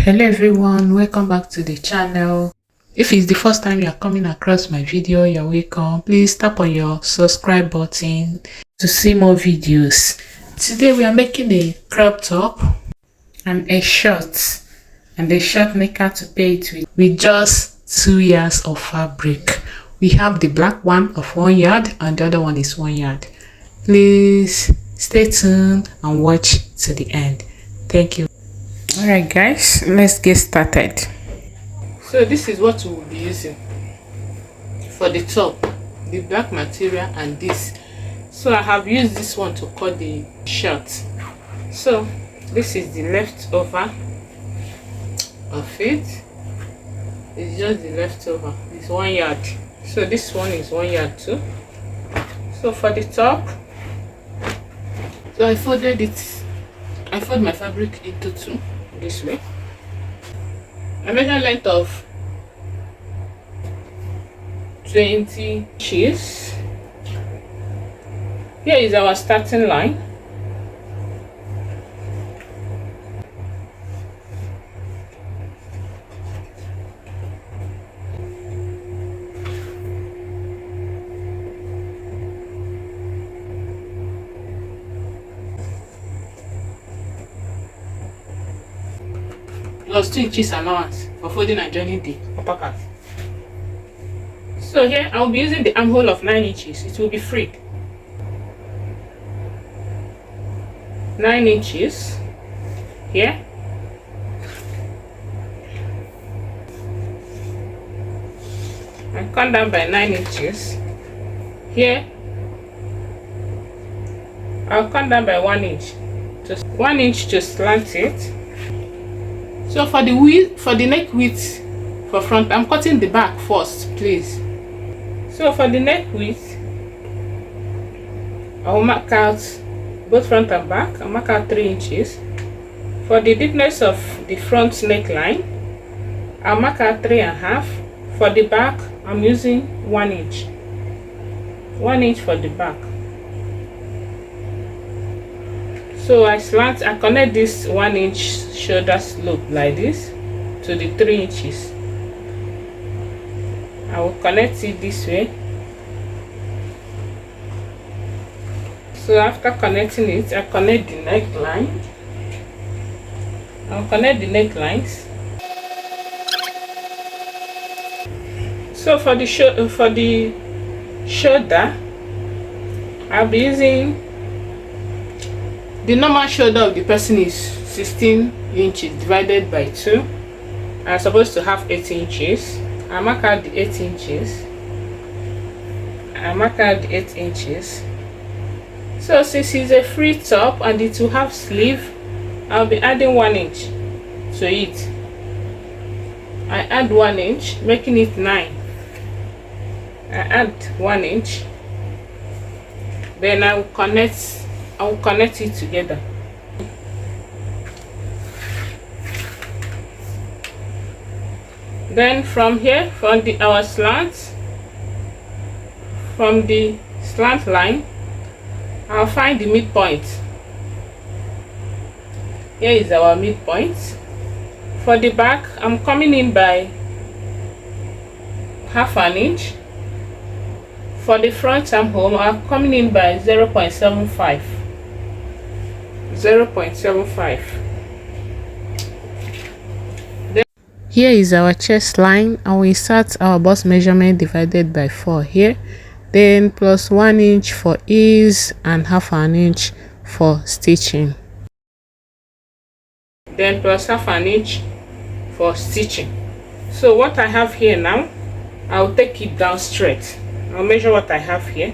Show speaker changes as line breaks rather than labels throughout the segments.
Hello everyone, welcome back to the channel. If it's the first time you are coming across my video, you're welcome. Please tap on your subscribe button to see more videos. Today we are making a crop top and a shirt, and a shirt maker to pair it with just 2 yards of fabric. We have the black one of 1 yard and the other one is 1 yard. Please stay tuned and watch to the end. Thank you. Alright guys, let's get started. So this is what we will be using for the top, the black material and this. So I have used this one to cut the shirt. So this is the leftover of it. It's just the leftover. It's 1 yard. So this one is 1 yard too. So for the top, so I folded it. I fold my fabric into two this way. I measure length of 20 inches. Here is our starting line. Plus 2 inches allowance for folding and joining the upper part. So here I will be using the armhole of 9 inches. It will be free. 9 inches here. And come down by 9 inches here. I'll come down by 1 inch. Just 1 inch to slant it. So for the width, for the neck width for front, I'm cutting the back first, please. So for the neck width, I will mark out both front and back. I'll mark out 3 inches. For the deepness of the front neckline, I'll mark out 3.5. For the back, I'm using 1 inch. 1 inch for the back. So I connect this 1 inch shoulder slope like this to the 3 inches. I will connect it this way. So after connecting it, I connect the neckline. I'll connect the necklines. So for the shoulder, I'll be using the normal shoulder of the person is 16 inches divided by 2. I'm supposed to have 8 inches. I mark out the 8 inches. I mark out the 8 inches. So since it's a free top and it will have sleeve, I'll be adding 1 inch to it. I add 1 inch, making it 9. I add 1 inch. Then I will connect it together. Then from here, from the slant line, I'll find the midpoint. Here is our midpoint. For the back, I'm coming in by 1/2 inch. For the front armhole, I'm coming in by 0.75. 0.75. Here is our chest line, and we insert our bust measurement divided by 4 here, then plus 1 inch for ease and 1/2 inch for stitching, then plus 1/2 inch for stitching. So what I have here now, I'll take it down straight. I'll measure what I have here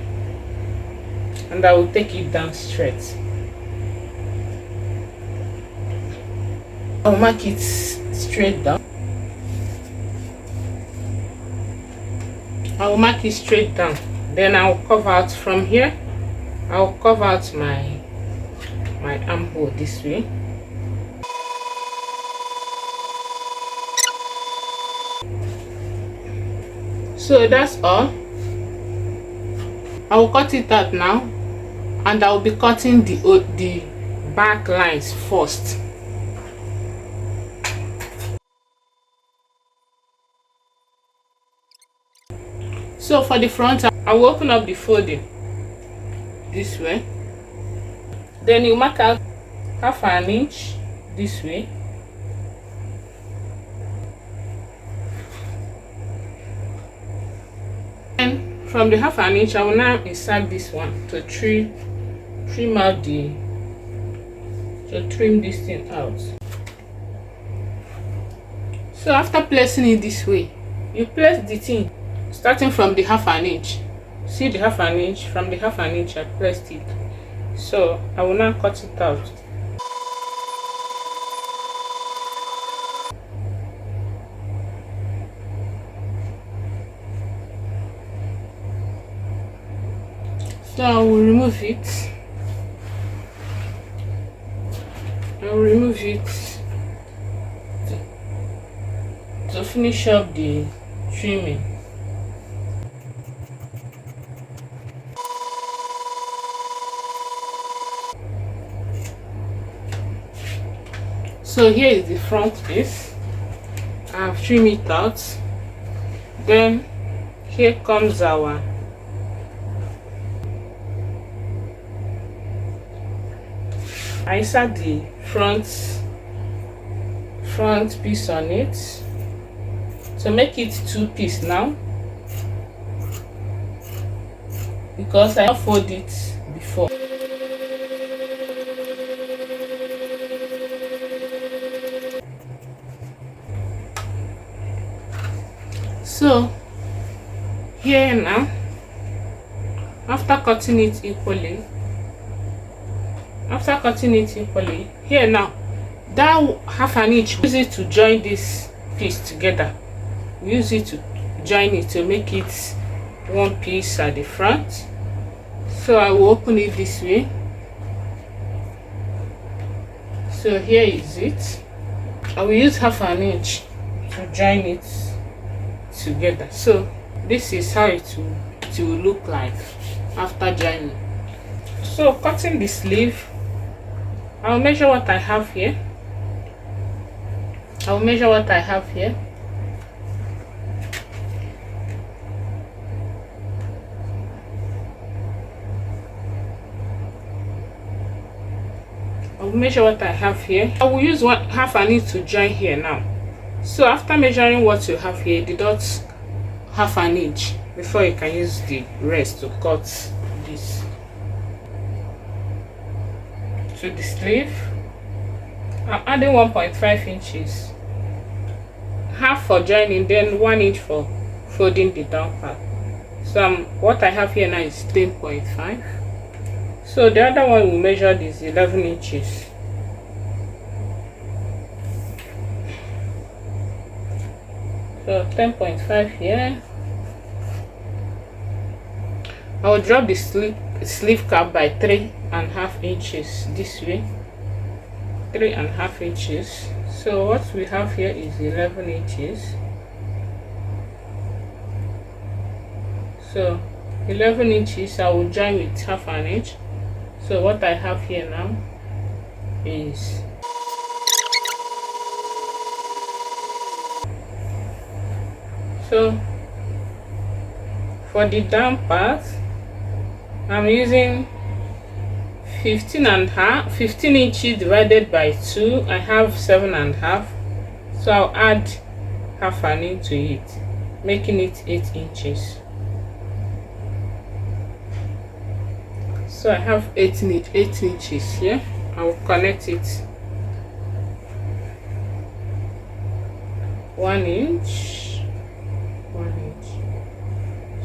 and I will take it down straight. I'll mark it straight down. I'll mark it straight down. Then I'll cover out from here. I'll cover out my armhole this way. So that's all. I will cut it out now, and I will be cutting the back lines first. So for the front, I will open up the folding this way. Then you mark out half an inch this way. And from the half an inch, I will now insert this one to trim this thing out. So after placing it this way, you place the thing starting from the half an inch. See the half an inch? From the half an inch I placed it. So I will now cut it out. So I will remove it. To finish up the trimming. So here is the front piece. I've trimmed it out. Then here comes our I insert the front piece on it to make it two piece now, because I fold it before. So here now, after cutting it equally, here now, that half an inch, use it to join this piece together. Use it to join it to make it one piece at the front. So I will open it this way. So here is it. I will use half an inch to join it together. So this is how it will look like after joining. So cutting the sleeve, I'll measure what I have here. I'll measure what I have here. I will use half an inch to join here now. So after measuring what you have here, deduct half an inch before you can use the rest to cut this. To the sleeve, I'm adding 1.5 inches, half for joining, then 1 inch for folding the down part. So what I have here now is 10.5. So the other one we measured is 11 inches. So 10.5 here. I will drop the sleeve cap by 3.5 inches this way. 3.5 inches. So what we have here is 11 inches. So 11 inches I will join with half an inch. So what I have here now is for the down part, I'm using 15 inches divided by 2. I have 7.5. So I'll add half an inch to it, making it 8 inches. So I have 8 inches here. I will connect it 1 inch.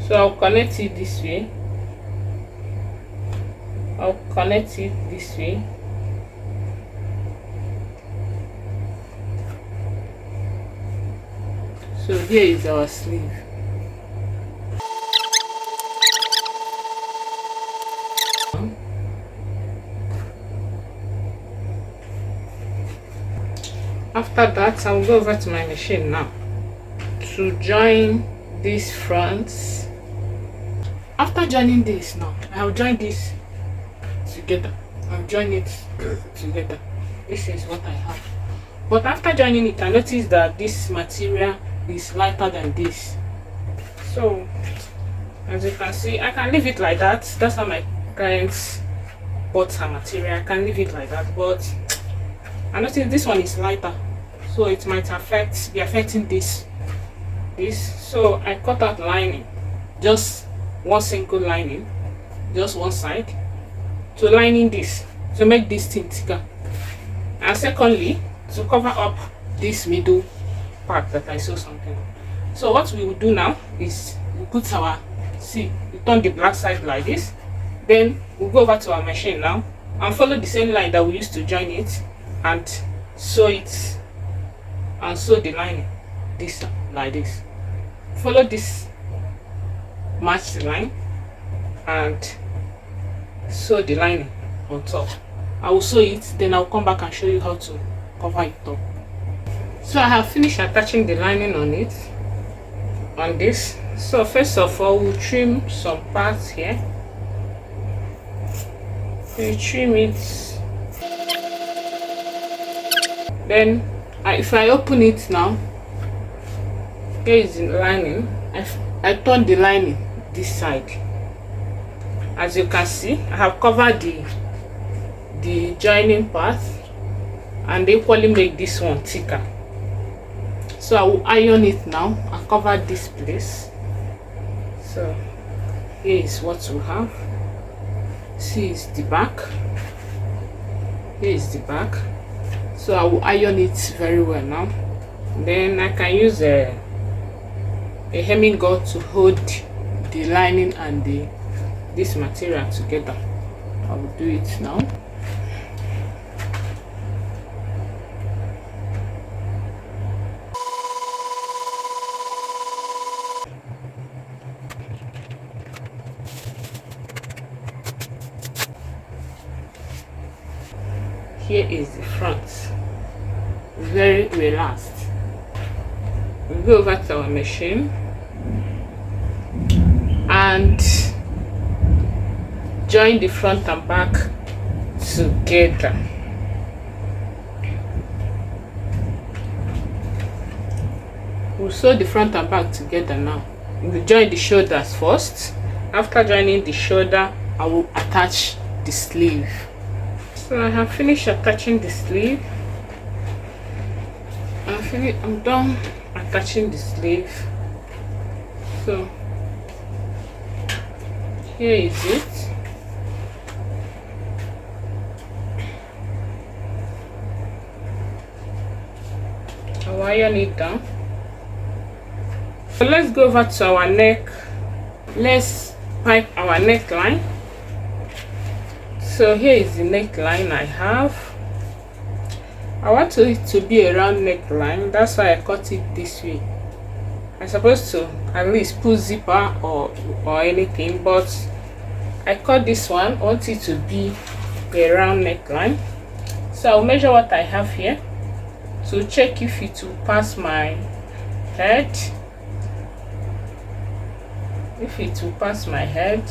So I'll connect it this way. So here is our sleeve. After that, I'll go over to my machine now to join these fronts. After joining this now, I'll join this together. I'll join it together. This is what I have. But after joining it, I noticed that this material is lighter than this. So As you can see, I can leave it like that. That's how my clients bought her material. I can leave it like that, but I noticed this one is lighter, so it might be affecting this. So I cut out lining, just one single lining, just one side, to lining this to make this thing thicker, and secondly to cover up this middle part that I saw something. So what we will do now is we put our, see, we turn the black side like this, then we'll go over to our machine now and follow the same line that we used to join it and sew it, and sew the lining this like this. Follow this matched line and sew the lining on top. I will sew it, then I'll come back and show you how to cover it up. So I have finished attaching the lining on it, on this. So first of all, we'll trim some parts here. We trim it, then if I open it now, here is the lining. I turn the lining this side. As you can see, I have covered the joining part and equally make this one thicker. So I will iron it now and cover this place. So here is what we have. See, is the back. Here is the back. So I will iron it very well now. Then I can use a hemming gauze to hold the lining and this material together. I will do it now. Here is the front, very relaxed. We go over to our machine and join the front and back together. We'll sew the front and back together now. We'll join the shoulders first. After joining the shoulder, I will attach the sleeve. So I have finished attaching the sleeve. I'm done attaching the sleeve. So here is it. I'll iron it down. So let's go over to our neck. Let's pipe our neckline. So here is the neckline I have. I want it to be a round neckline, that's why I cut it this way. I'm supposed to at least put zipper or anything, but I cut this one. I want it to be a round neckline. So I'll measure what I have here to check if it will pass my head. If it will pass my head,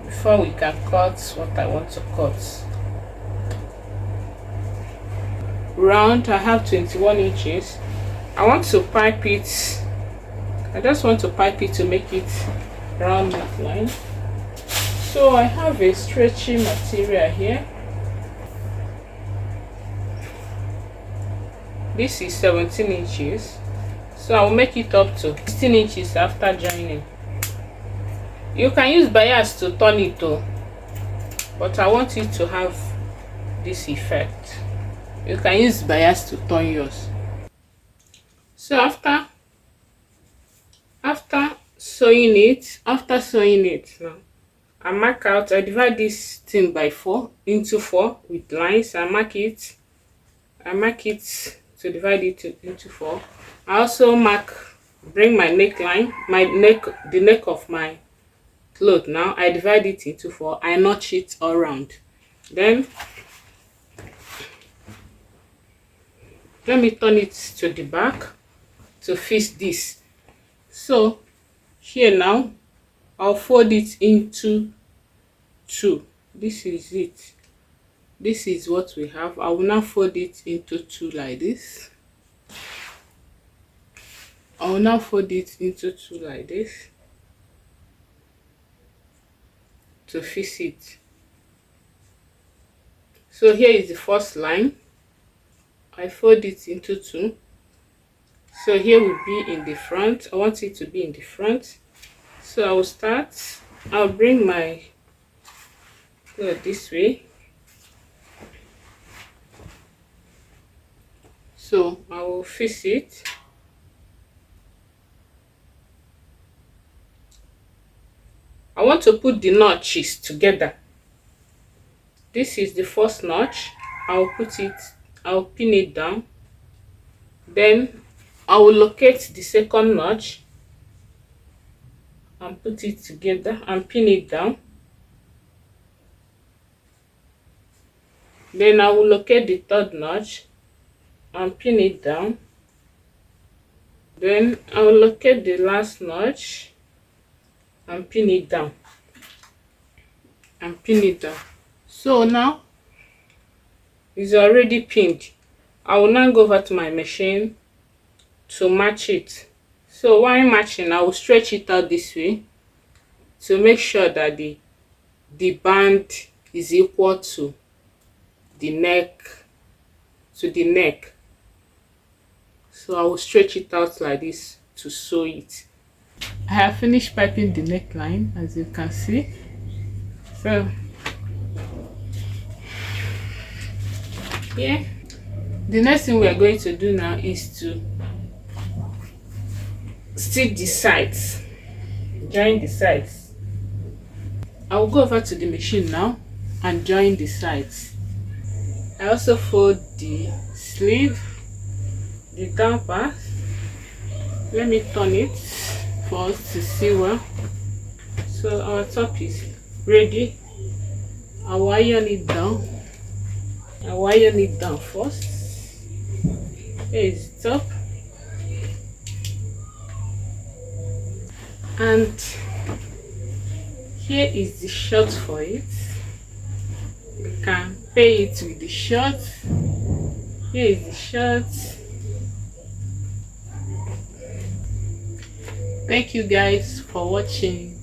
before we can cut what I want to cut. Round, I have 21 inches. I want to pipe it. I just want to pipe it to make it round neckline. So I have a stretchy material here. This is 17 inches. So I will make it up to 16 inches after joining. You can use bias to turn it though, but I want it to have this effect. You can use bias to turn yours. So after sewing it now, I mark out, I divide this thing by 4 into 4 with lines. I mark it to divide it into 4. I also bring my neckline, the neck of my cloth. Now I divide it into 4. I notch it all round. Then let me turn it to the back to fix this. So here now I'll fold it into 2. This is it. This is what we have. I will now fold it into 2 like this. I will now fold it into two like this to fix it. So here is the first line. I fold it into two. So here will be in the front. I want it to be in the front. So I will start. I'll bring my cloth this way. So I will fix it. I want to put the notches together. This is the first notch. I'll pin it down. Then I will locate the second notch and put it together and pin it down. Then I will locate the third notch and pin it down. Then I will locate the last notch and pin it down. So now it's already pinned. I will now go over to my machine to match it. So while matching, I will stretch it out this way to make sure that the band is equal to the neck. So I will stretch it out like this to sew it. I have finished piping the neckline, as you can see. So yeah, the next thing we are going to do now is to stitch the sides, join the sides. I will go over to the machine now and join the sides. I also fold the sleeve, the down part. Let me turn it for us to see well. So our top is ready. I'll iron it down. I'll iron it down first. Here is the top. And here is the short for it. You can pay it with the short. Here is the short. Thank you guys for watching.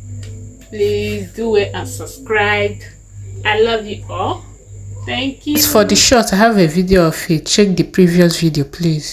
Please do it and subscribe. I love you all. Thank you. For the short, I have a video of it. Check the previous video, please.